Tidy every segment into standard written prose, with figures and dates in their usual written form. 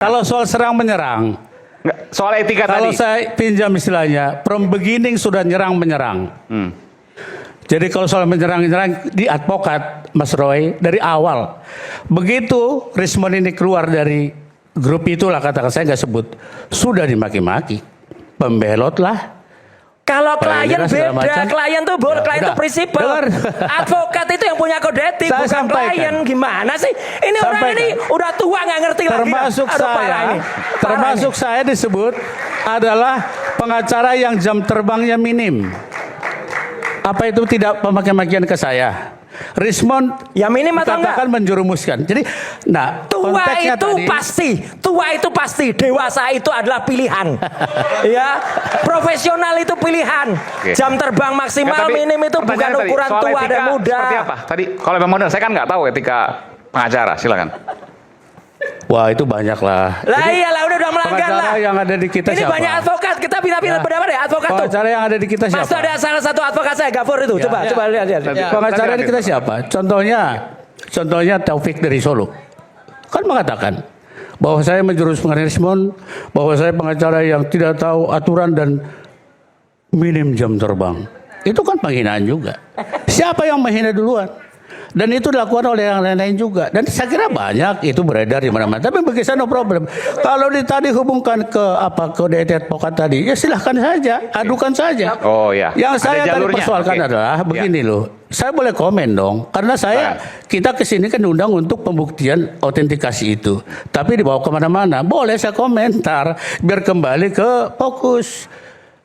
Kalau soal serang menyerang, soal etika kalau tadi. saya pinjam istilahnya, from beginning sudah nyerang menyerang. Jadi kalau soal menyerang di advokat, Mas Roy, dari awal. Begitu Rismond ini keluar dari grup itulah, katakan saya nggak sebut, sudah dimaki-maki, pembelot lah. Kalau klien beda, klien tuh boleh, klien tuh prinsipal. Advokat itu yang punya kode etik, bukan sampaikan. klien. Gimana sih? Ini orang ini udah tua nggak ngerti termasuk lagi. Termasuk saya disebut adalah pengacara yang jam terbangnya minim. Apa itu tidak pemakai-makian ke saya? Rismond ya minim atau enggak? Katakan menjerumuskan. Jadi, nah, tua itu pasti, dewasa itu adalah pilihan. Ya, profesional itu pilihan. Jam terbang maksimal minim itu bukan ukuran tua dan muda. Seperti apa? Tadi kalau memang modern, saya kan nggak tahu etika pengacara. Silakan. Wah, itu banyak lah. Lah iyalah, udah melanggar lah. Yang ada di kita ini siapa? banyak advokat, kita pindah-pindah pendapat ya, advokat tuh. Pengacara yang ada di kita siapa? Mas ada salah satu advokat saya, Gafur itu. Coba lihat. Pengacara di kita siapa? Contohnya Taufik dari Solo. Kan mengatakan bahwa saya menjurus Rismond, bahwa saya pengacara yang tidak tahu aturan dan minim jam terbang. Itu kan penghinaan juga. Siapa yang menghina duluan? Dan itu dilakukan oleh yang lain-lain juga. Dan saya kira banyak itu beredar di mana-mana. Tapi bagi saya no problem. Kalau tadi hubungkan ke kode etik advokat tadi, ya silahkan saja, adukan saja. Oh ya. Yang saya tadi persoalkan adalah begini loh. Saya boleh komen dong, karena kita kesini kan diundang untuk pembuktian autentikasi itu. Tapi dibawa kemana-mana, boleh saya komentar biar kembali ke fokus.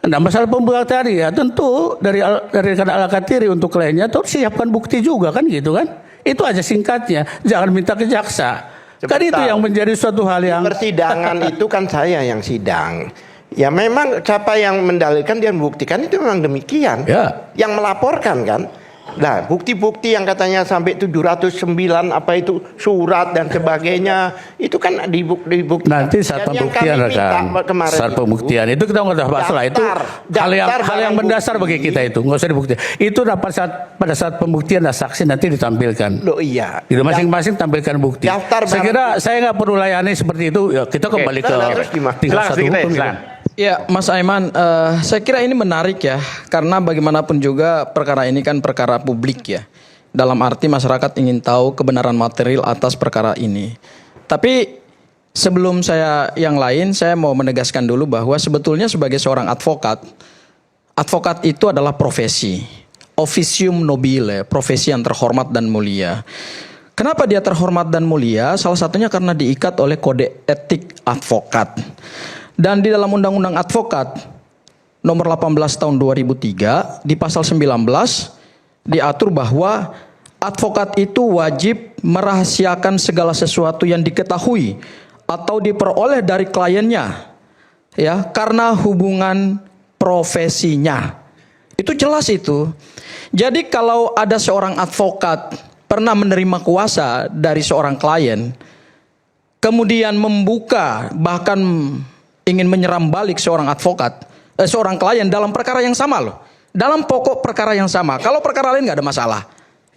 Nah, masalah pembuktian tadi ya tentu dari Al-Katiri untuk kliennya tuh siapkan bukti juga kan gitu kan. Itu aja singkatnya, jangan minta ke jaksa. Kan itu yang menjadi suatu hal yang persidangan itu kan saya yang sidang. Ya memang siapa yang mendalilkan dia membuktikan itu memang demikian. Ya. Yang melaporkan kan. Nah, bukti-bukti yang katanya sampai 709 apa itu surat dan sebagainya itu kan dibuktikan. Nanti saat pembuktian saat pembuktian itu kita nggak bahas lah itu hal yang mendasar bagi kita itu nggak usah dibuktikan. Itu pada saat pembuktian saksi nanti ditampilkan. Loh iya. Di masing-masing tampilkan bukti. Saya kira saya nggak perlu layani seperti itu. Ya, kita kembali ke tinggal satu hukum. Ya, Mas Aiman, saya kira ini menarik ya, karena bagaimanapun juga perkara ini kan perkara publik ya. Dalam arti masyarakat ingin tahu kebenaran material atas perkara ini. Tapi sebelum saya yang lain, saya mau menegaskan dulu bahwa sebetulnya sebagai seorang advokat itu adalah profesi. Officium nobile, profesi yang terhormat dan mulia. Kenapa dia terhormat dan mulia? Salah satunya karena diikat oleh kode etik advokat. Dan di dalam Undang-Undang Advokat nomor 18 tahun 2003 di pasal 19 diatur bahwa advokat itu wajib merahasiakan segala sesuatu yang diketahui atau diperoleh dari kliennya ya karena hubungan profesinya. Itu jelas itu. Jadi kalau ada seorang advokat pernah menerima kuasa dari seorang klien kemudian membuka bahkan ingin menyeram balik seorang seorang klien dalam perkara yang sama loh. Dalam pokok perkara yang sama. Kalau perkara lain nggak ada masalah.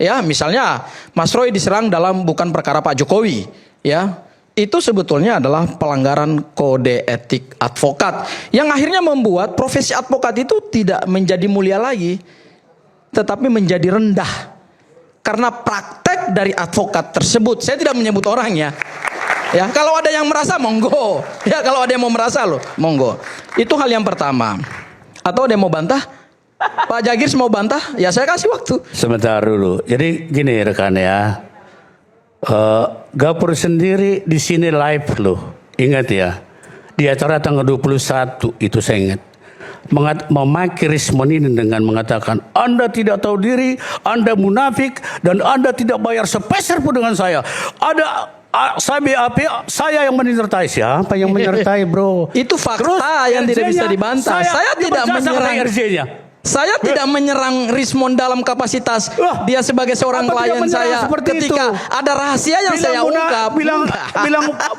Ya, misalnya Mas Roy diserang dalam bukan perkara Pak Jokowi. Ya, itu sebetulnya adalah pelanggaran kode etik advokat. Yang akhirnya membuat profesi advokat itu tidak menjadi mulia lagi. Tetapi menjadi rendah. Karena praktek dari advokat tersebut. Saya tidak menyebut orangnya. Ya, kalau ada yang merasa monggo. Ya, kalau ada yang mau merasa loh, monggo. Itu hal yang pertama. Atau ada yang mau bantah? Pak Jagir mau bantah? Ya saya kasih waktu. Sebentar dulu. Jadi gini rekan ya. Gapur sendiri di sini live loh. Ingat ya. Di acara tanggal 21 itu saya ingat. Memaki Rismond ini dengan mengatakan Anda tidak tahu diri, Anda munafik, dan Anda tidak bayar sepeser pun dengan saya. Saya yang menyertai. Siapa yang menyertai bro? Itu fakta terus, yang tidak bisa dibantah. Saya tidak menyerang. Saya tidak menyerang Rismond dalam kapasitas Wah, dia sebagai seorang apa tidak klien menyerang saya. seperti Ketika itu? ada rahasia yang saya ungkap.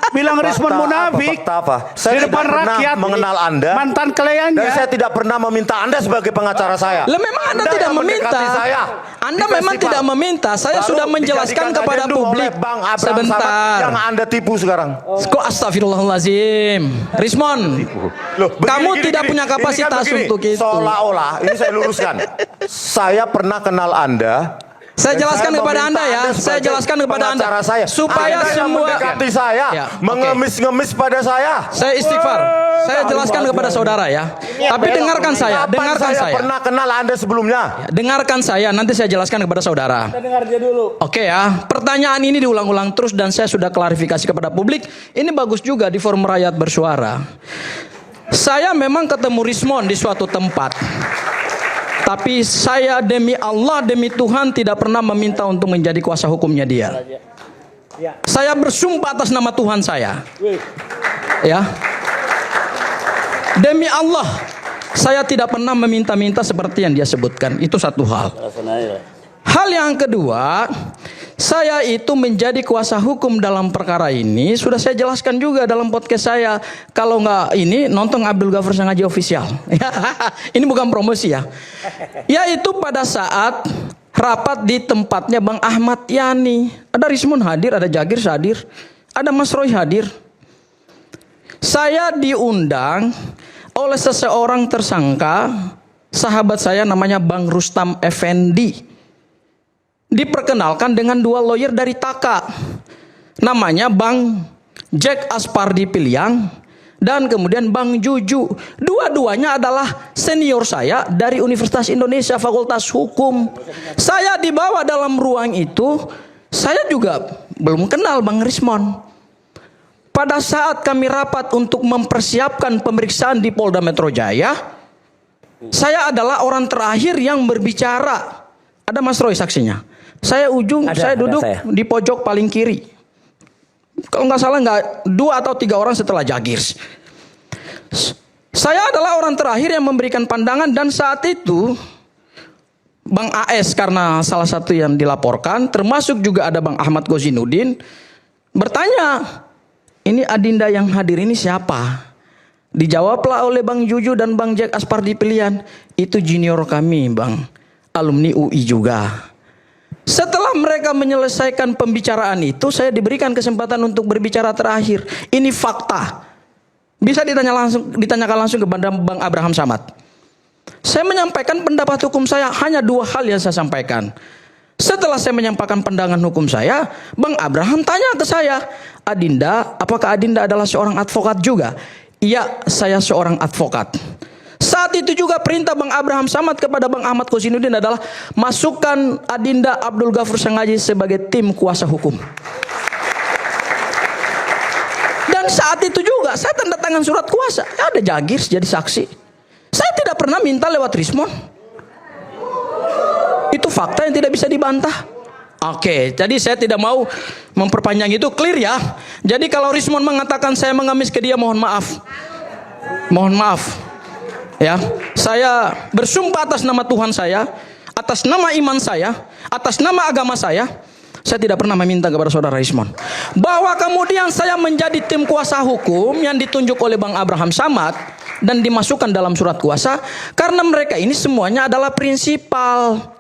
bilang Rismond munafik Fakta apa? Saya di tidak depan pernah rakyat mengenal Anda. mantan Dan kliennya. saya tidak pernah meminta Anda sebagai pengacara saya. Lah memang Anda tidak yang meminta. mendekati saya Anda di memang festival. tidak meminta. Saya Lalu sudah menjelaskan dijadikan kepada adendum publik. oleh Bang Abraham Sebentar. Samad yang Anda tipu sekarang. Kok astagfirullahalazim. Rismond, Loh, kamu tidak punya Ini kan kapasitas begini, untuk itu. Seolah-olah, ini saya luruskan. Saya pernah kenal Anda. Saya dan jelaskan kepada meminta Anda ya. Saya sebagai jelaskan kepada Anda. pengacara saya. Supaya Anda yang semua mendekati saya, Ya, oke. mengemis-ngemis pada saya. Saya istighfar. Saya jelaskan kepada saudara ya. Tapi dengarkan saya, Kapan dengarkan saya saya. pernah kenal Anda sebelumnya? Dengarkan saya, nanti saya jelaskan kepada saudara. Oke ya, pertanyaan ini diulang-ulang terus dan saya sudah klarifikasi kepada publik. Ini bagus juga di forum rakyat bersuara. Saya memang ketemu Rismond di suatu tempat. Tapi saya demi Allah, demi Tuhan tidak pernah meminta untuk menjadi kuasa hukumnya dia. Saya bersumpah atas nama Tuhan saya. Ya. Demi Allah, saya tidak pernah meminta-minta seperti yang dia sebutkan. Itu satu hal. Hal yang kedua, saya itu menjadi kuasa hukum dalam perkara ini sudah saya jelaskan juga dalam podcast saya. Kalau nggak ini nonton Abdul Ghafur Sengaja official. Ini bukan promosi ya. Yaitu pada saat rapat di tempatnya Bang Ahmad Yani. Ada Rismond hadir, ada Jagir hadir, ada Mas Roy hadir. Saya diundang oleh seseorang tersangka, sahabat saya namanya Bang Rustam Effendi. Diperkenalkan dengan dua lawyer dari Taka. Namanya Bang Jack Aspardi Piliang dan kemudian Bang Juju. Dua-duanya adalah senior saya dari Universitas Indonesia Fakultas Hukum. Saya dibawa dalam ruang itu, saya juga belum kenal Bang Rismond. Pada saat kami rapat untuk mempersiapkan pemeriksaan di Polda Metro Jaya, saya adalah orang terakhir yang berbicara. Ada Mas Roy saksinya. Saya duduk di pojok paling kiri. Kalau nggak salah nggak 2 atau 3 orang setelah Jagir. Saya adalah orang terakhir yang memberikan pandangan dan saat itu Bang AS karena salah satu yang dilaporkan, termasuk juga ada Bang Ahmad Gozinuddin bertanya, ini Adinda yang hadir ini siapa? Dijawablah oleh Bang Juju dan Bang Jack Aspardi Pilihan, itu junior kami Bang, alumni UI juga. Setelah mereka menyelesaikan pembicaraan itu, saya diberikan kesempatan untuk berbicara terakhir. Ini fakta. Bisa ditanyakan langsung kepada Bang Abraham Samad. Saya menyampaikan pendapat hukum saya, hanya 2 hal yang saya sampaikan. Setelah saya menyampaikan pandangan hukum saya, Bang Abraham tanya ke saya, Adinda, apakah Adinda adalah seorang advokat juga? Iya, saya seorang advokat. Saat itu juga perintah Bang Abraham Samad kepada Bang Ahmad Gozinuddin adalah masukkan Adinda Abdul Ghafur Sengaja sebagai tim kuasa hukum. Dan saat itu juga saya tanda tangan surat kuasa. Ada Jagir jadi saksi. Saya tidak pernah minta lewat Rismond. Itu fakta yang tidak bisa dibantah. Oke, jadi saya tidak mau memperpanjang itu, clear ya. Jadi kalau Rismond mengatakan saya mengemis ke dia, mohon maaf. Mohon maaf. Ya, saya bersumpah atas nama Tuhan saya, atas nama iman saya, atas nama agama saya tidak pernah meminta kepada saudara Rismond. Bahwa kemudian saya menjadi tim kuasa hukum yang ditunjuk oleh Bang Abraham Samad dan dimasukkan dalam surat kuasa, karena mereka ini semuanya adalah prinsipal.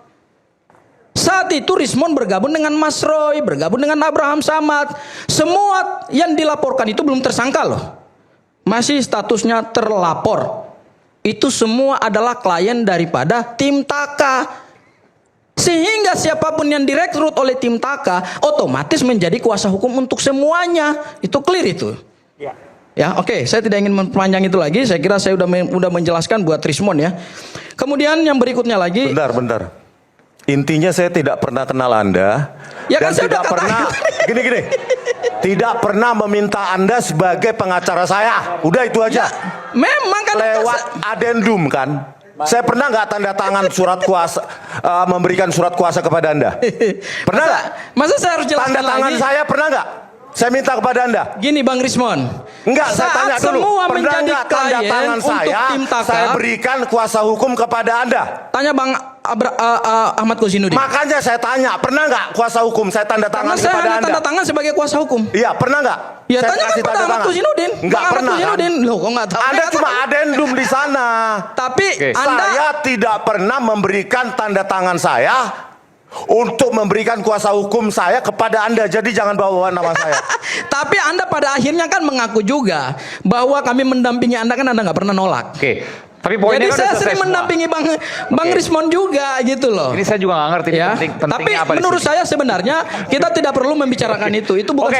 Saat itu Rismond bergabung dengan Mas Roy, bergabung dengan Abraham Samad. Semua yang dilaporkan itu belum tersangka loh. Masih statusnya terlapor. Itu semua adalah klien daripada tim Taka. Sehingga siapapun yang direkrut oleh tim Taka otomatis menjadi kuasa hukum untuk semuanya. Itu clear itu. Ya, oke, saya tidak ingin memperpanjang itu lagi. Saya kira saya udah menjelaskan buat Rismond ya. Kemudian yang berikutnya lagi. Bentar. Intinya saya tidak pernah kenal Anda. Ya dan kan saya tidak udah pernah gini. Tidak pernah meminta Anda sebagai pengacara saya. Udah itu aja. Memang kan Lewat adendum kan. Saya pernah nggak tanda tangan surat kuasa, memberikan surat kuasa kepada Anda? Pernah nggak? Masa saya harus jelaskan Tanda tangan lagi? saya pernah nggak? Saya minta kepada Anda. Gini Bang Rismon. Enggak, saya Saat tanya dulu. semua Pernah menjadi enggak tanda klien tangan untuk saya, tim Taka, saya berikan kuasa hukum kepada Anda? tanya Bang Ahmad Kozinudin. Makanya saya tanya, pernah nggak kuasa hukum saya tanda Karena tangan saya kepada hanya Anda? tanda tangan sebagai kuasa hukum. Iya, pernah nggak? Ya Saya tanya kan kasih pada tanda Ahmad tangan. Kozinudin. Nggak Bang Ahmad pernah kan? Kozinudin. Loh kok nggak tahu? Anda cuma adendum di sana. Tapi Oke. Anda Saya tidak pernah memberikan tanda tangan saya untuk memberikan kuasa hukum saya kepada Anda. Jadi jangan bawa nama saya. tapi Anda pada akhirnya kan mengaku juga bahwa kami mendampingi Anda kan Anda nggak pernah nolak. Oke. Tapi poinnya Jadi kan saya udah selesai sering semua. mendampingi Bang Oke. Rismon juga gitu loh. Ini saya juga nggak ngerti Ya. pentingnya Tapi apa di menurut sini. saya sebenarnya kita tidak perlu membicarakan itu. Itu bukan Oke.